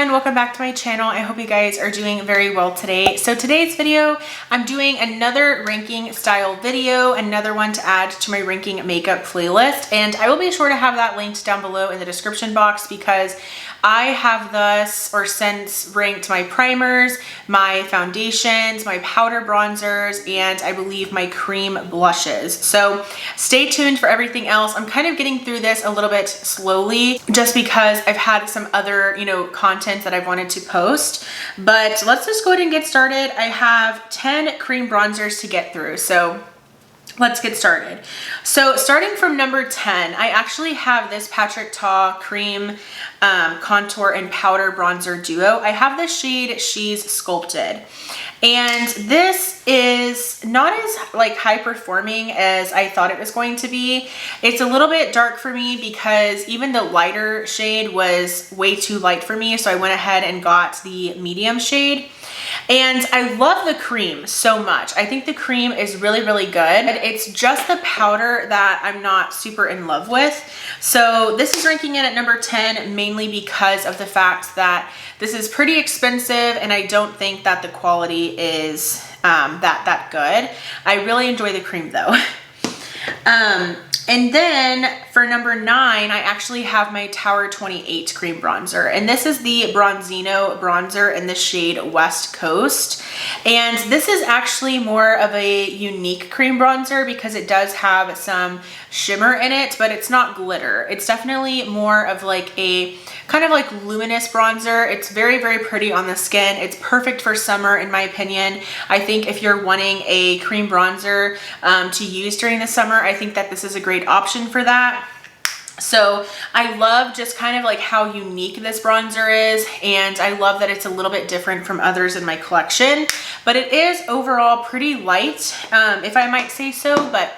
everyone, welcome back to my channel. I hope you guys are doing very well today. So today's video, I'm doing another ranking style video, another one to add to my ranking makeup playlist, and I will be sure to have that linked down below in the description box because I have thus or since ranked my primers, my foundations, my powder bronzers, and I believe my cream blushes. So stay tuned for everything else. I'm kind of getting through this a little bit slowly just because I've had some other, content that I've wanted to post. But let's just go ahead and get started. I have 10 cream bronzers to get through. So let's get started. So starting from number 10, I actually have this Patrick Ta cream contour and powder bronzer duo. I have the shade She's Sculpted. And this is not as high performing as I thought it was going to be. It's a little bit dark for me because even the lighter shade was way too light for me. So I went ahead and got the medium shade. And I love the cream so much. I think the cream is really, really good. It's just the powder that I'm not super in love with. So this is ranking in at number 10, mainly because of the fact that this is pretty expensive and I don't think that the quality is that good. I really enjoy the cream though. And then for number 9, I actually have my Tower 28 cream bronzer. And this is the Bronzino bronzer in the shade West Coast. And this is actually more of a unique cream bronzer because it does have some shimmer in it, but it's not glitter. It's definitely more of a kind of luminous bronzer. It's very, very pretty on the skin. It's perfect for summer in my opinion. I think if you're wanting a cream bronzer to use during the summer, I think that this is a great option for that. So I love just kind of how unique this bronzer is, and I love that it's a little bit different from others in my collection, but it is overall pretty light, if I might say so, but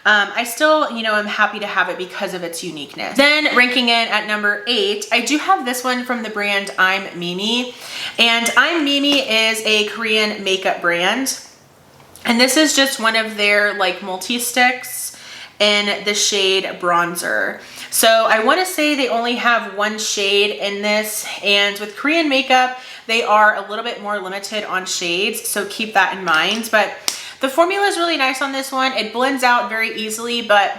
I still, am happy to have it because of its uniqueness. Then ranking in at number 8, I do have this one from the brand I'm Mimi, and I'm Mimi is a Korean makeup brand, and this is just one of their multi-sticks in the shade Bronzer. So I want to say they only have one shade in this, and with Korean makeup, they are a little bit more limited on shades, so keep that in mind. But the formula is really nice on this one. It blends out very easily, but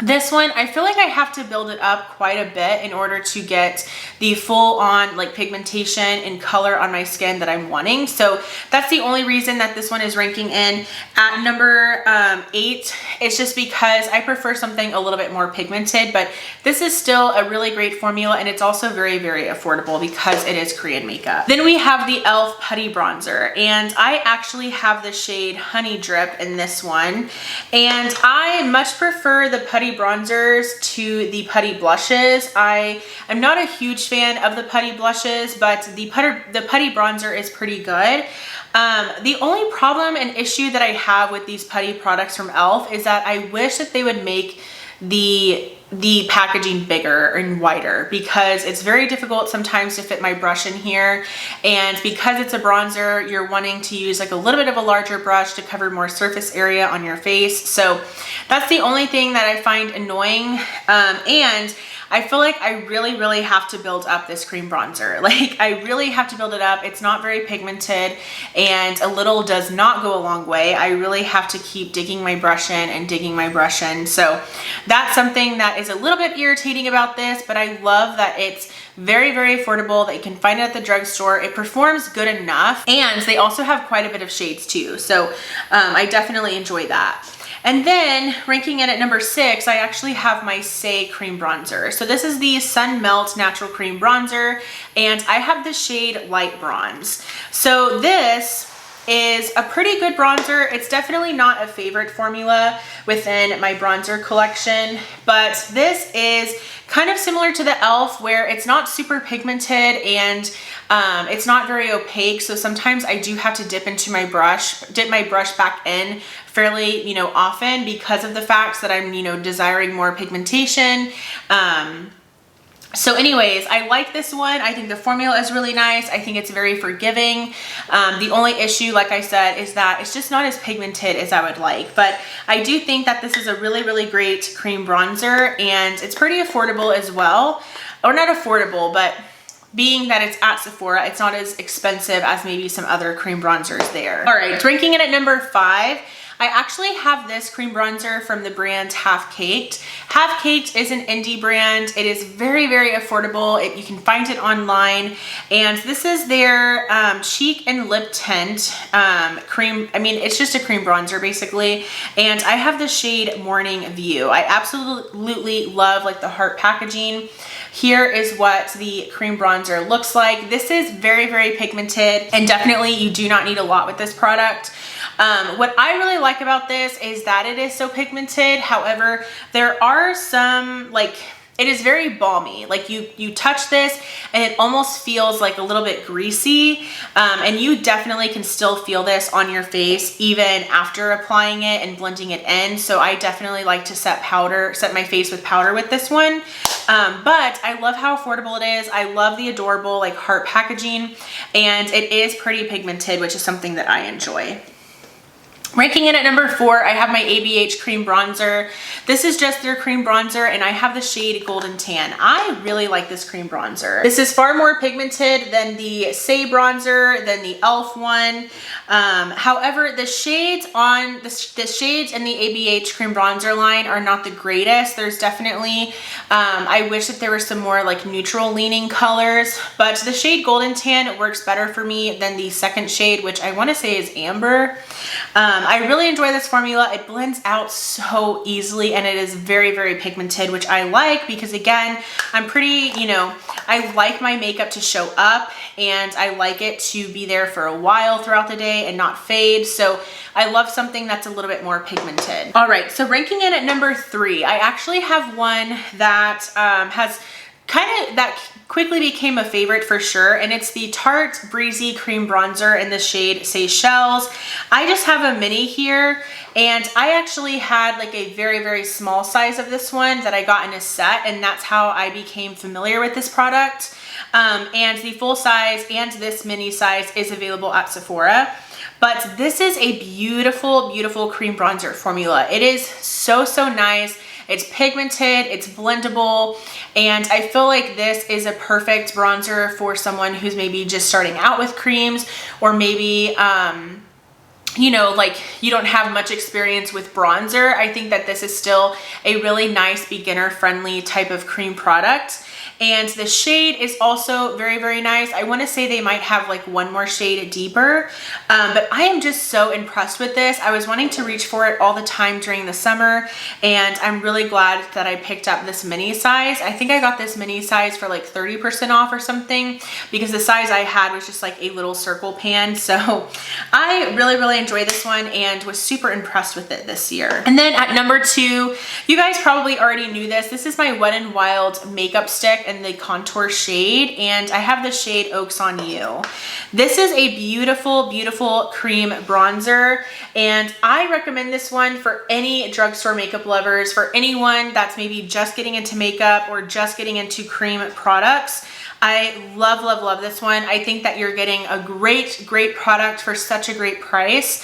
this one, I feel like I have to build it up quite a bit in order to get the full-on pigmentation and color on my skin that I'm wanting. So that's the only reason that this one is ranking in at number 8. It's just because I prefer something a little bit more pigmented, but this is still a really great formula, and it's also very, very affordable because it is Korean makeup. Then we have the e.l.f. Putty Bronzer, and I actually have the shade Honey Drip in this one, and I much prefer the Putty bronzers to the Putty blushes. I am not a huge fan of the Putty blushes, but the Putty bronzer is pretty good. The only problem and issue that I have with these Putty products from e.l.f. is that I wish that they would make the packaging bigger and wider because it's very difficult sometimes to fit my brush in here, and because it's a bronzer, you're wanting to use a little bit of a larger brush to cover more surface area on your face. So that's the only thing that I find annoying, and I feel like I really, really have to build up this cream bronzer. I really have to build it up. It's not very pigmented, and a little does not go a long way. I really have to keep digging my brush in and digging my brush in. So that's something that is a little bit irritating about this, but I love that it's very, very affordable, that you can find it at the drugstore. It performs good enough, and they also have quite a bit of shades too. So I definitely enjoy that. And then ranking in at number 6, I actually have my Say cream bronzer. So this is the Sun Melt Natural Cream Bronzer, and I have the shade Light Bronze. So this is a pretty good bronzer. It's definitely not a favorite formula within my bronzer collection, but this is kind of similar to the e.l.f. where it's not super pigmented and it's not very opaque. So sometimes I do have to dip my brush back in fairly, often because of the fact that I'm, desiring more pigmentation. So anyways, I like this one. I think the formula is really nice. I think it's very forgiving. The only issue, like I said, is that it's just not as pigmented as I would like. But I do think that this is a really, really great cream bronzer, and it's pretty affordable as well. Or not affordable, but being that it's at Sephora, it's not as expensive as maybe some other cream bronzers there. All right, ranking it at number 5, I actually have this cream bronzer from the brand Half Caked. Half Caked is an indie brand. It is very, very affordable. You can find it online. And this is their cheek and lip tint cream. I mean, it's just a cream bronzer basically. And I have the shade Morning View. I absolutely love like the heart packaging. Here is what the cream bronzer looks like. This is very, very pigmented, and definitely you do not need a lot with this product. What I really like about this is that it is so pigmented. However, there are some, like, it is very balmy. Like you touch this and it almost feels like a little bit greasy. And you definitely can still feel this on your face even after applying it and blending it in. So I definitely like to set my face with powder with this one. But I love how affordable it is. I love the adorable like heart packaging, and it is pretty pigmented, which is something that I enjoy. Ranking it at number 4, I have my ABH Cream Bronzer. This is just their cream bronzer, and I have the shade Golden Tan. I really like this cream bronzer. This is far more pigmented than the Say bronzer, than the e.l.f. one. However, the shades on the shades in the ABH Cream Bronzer line are not the greatest. There's definitely, I wish that there were some more like neutral leaning colors, but the shade Golden Tan works better for me than the second shade, which I want to say is Amber. I really enjoy this formula. It blends out so easily, and it is very, very pigmented, which I like because, again, I'm pretty, you know, I like my makeup to show up, and I like it to be there for a while throughout the day and not fade. So I love something that's a little bit more pigmented. All right, so ranking it at number 3, I actually have one that has that quickly became a favorite for sure, and it's the Tarte Breezy Cream Bronzer in the shade Seychelles. I just have a mini here, and I actually had like a very, very small size of this one that I got in a set, and that's how I became familiar with this product. And the full size and this mini size is available at Sephora. But this is a beautiful, beautiful cream bronzer formula. It is so, so nice. It's pigmented, it's blendable, and I feel like this is a perfect bronzer for someone who's maybe just starting out with creams, or maybe, you know, like you don't have much experience with bronzer. I think that this is still a really nice beginner-friendly type of cream product. And the shade is also very, very nice. I want to say they might have like one more shade deeper, but I am just so impressed with this. I was wanting to reach for it all the time during the summer, and I'm really glad that I picked up this mini size. I think I got this mini size for like 30% off or something, because the size I had was just like a little circle pan. So I really, really enjoy this one and was super impressed with it this year. And then at number 2, you guys probably already knew this. This is my Wet n Wild makeup stick in the contour shade, and I have the shade Oaks on You. This is a beautiful, beautiful cream bronzer, and I recommend this one for any drugstore makeup lovers, for anyone that's maybe just getting into makeup or just getting into cream products. I love, love, love this one. I think that you're getting a great, great product for such a great price.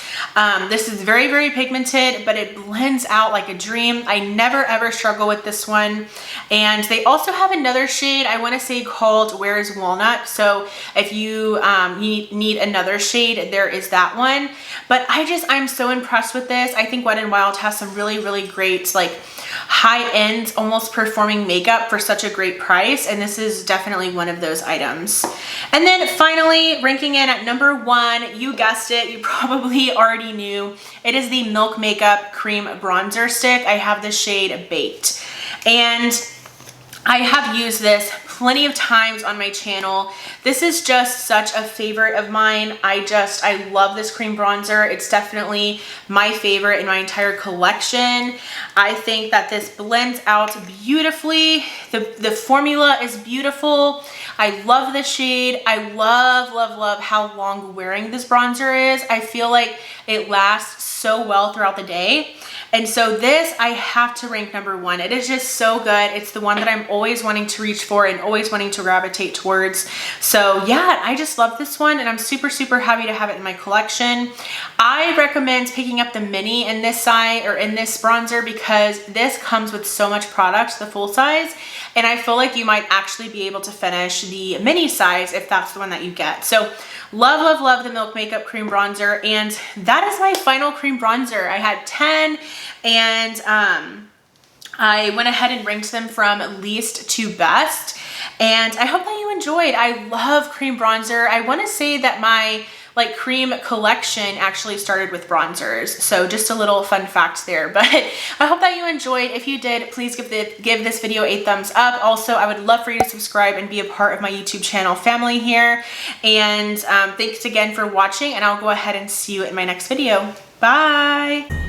This is very, very pigmented, but it blends out like a dream. I never ever struggle with this one. And they also have another shade, I want to say, called Where's Walnut. So if you need another shade, there is that one. But I'm so impressed with this. I think Wet n Wild has some really, really great, like, high-end, almost performing makeup for such a great price, and this is definitely one of those items. And then finally, ranking in at number 1, you guessed it, you probably already knew, it is the Milk Makeup Cream Bronzer Stick. I have the shade Baked, and I have used this plenty of times on my channel. This is just such a favorite of mine. I love this cream bronzer. It's definitely my favorite in my entire collection. I think that this blends out beautifully. The formula is beautiful. I love the shade. I love, love, love how long wearing this bronzer is. I feel like it lasts so well throughout the day. And so this, I have to rank number 1. It is just so good. It's the one that I'm always wanting to reach for and always wanting to gravitate towards. So yeah, I just love this one, and I'm super, super happy to have it in my collection. I recommend picking up the mini in this size, or in this bronzer, because this comes with so much product, the full size, and I feel like you might actually be able to finish the mini size if that's the one that you get. So love, love, love the Milk Makeup Cream Bronzer, and that is my final cream bronzer. I had 10, and I went ahead and ranked them from least to best, and I hope that you enjoyed. I love cream bronzer. I want to say that my cream collection actually started with bronzers. So just a little fun fact there, but I hope that you enjoyed. If you did, please give this video a thumbs up. Also, I would love for you to subscribe and be a part of my YouTube channel family here. And thanks again for watching, and I'll go ahead and see you in my next video. Bye.